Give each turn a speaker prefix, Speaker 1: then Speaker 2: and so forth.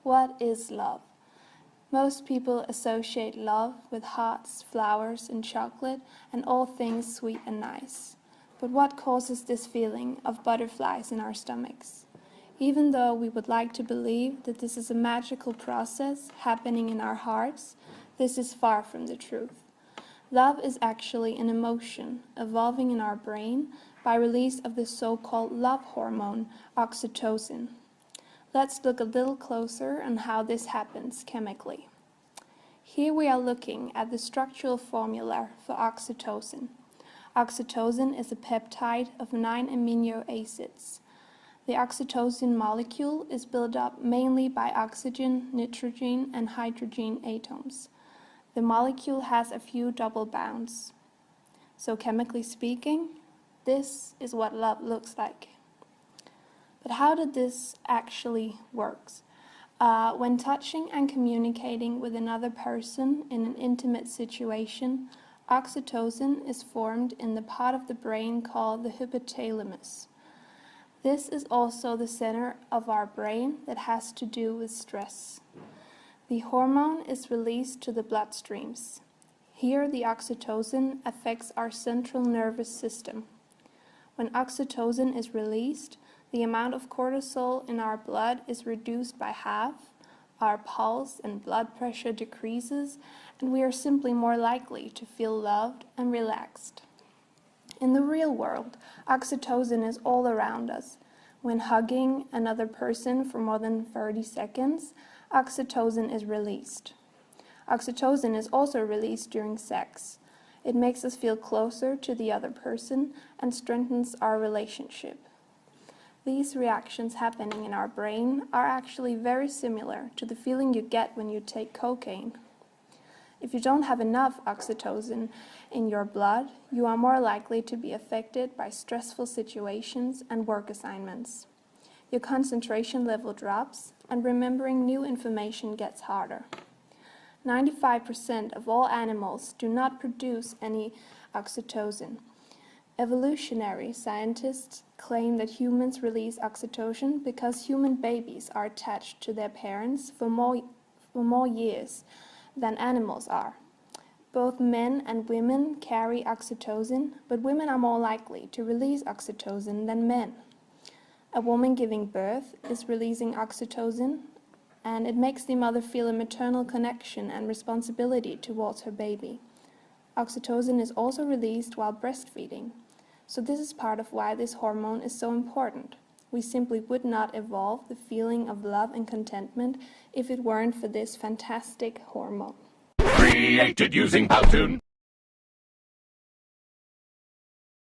Speaker 1: What is love? Most people associate love with hearts, flowers, and chocolate, and all things sweet and nice. But what causes this feeling of butterflies in our stomachs? Even though we would like to believe that this is a magical process happening in our hearts, this is far from the truth. Love is actually an emotion evolving in our brain by release of the so-called love hormone, oxytocin. Let's look a little closer on how this happens chemically. Here we are looking at the structural formula for oxytocin. Oxytocin is a peptide of 9 amino acids. The oxytocin molecule is built up mainly by oxygen, nitrogen, and hydrogen atoms. The molecule has a few double bonds. So chemically speaking, this is what love looks like. But how did this actually work? When touching and communicating with another person in an intimate situation, oxytocin is formed in the part of the brain called the hypothalamus. This is also the center of our brain that has to do with stress. The hormone is released to the bloodstreams. Here the oxytocin affects our central nervous system. When oxytocin is released, the amount of cortisol in our blood is reduced by half, our pulse and blood pressure decreases, and we are simply more likely to feel loved and relaxed. In the real world, oxytocin is all around us. When hugging another person for more than 30 seconds, oxytocin is released. Oxytocin is also released during sex. It makes us feel closer to the other person and strengthens our relationship. These reactions happening in our brain are actually very similar to the feeling you get when you take cocaine. If you don't have enough oxytocin in your blood, you are more likely to be affected by stressful situations and work assignments. Your concentration level drops, and remembering new information gets harder. 95% of all animals do not produce any oxytocin. Evolutionary scientists claim that humans release oxytocin because human babies are attached to their parents for more years than animals are. Both men and women carry oxytocin, but women are more likely to release oxytocin than men. A woman giving birth is releasing oxytocin, and it makes the mother feel a maternal connection and responsibility towards her baby. Oxytocin is also released while breastfeeding, so this is part of why this hormone is so important. We simply would not evolve the feeling of love and contentment if it weren't for this fantastic hormone.
Speaker 2: Created using Powtoon.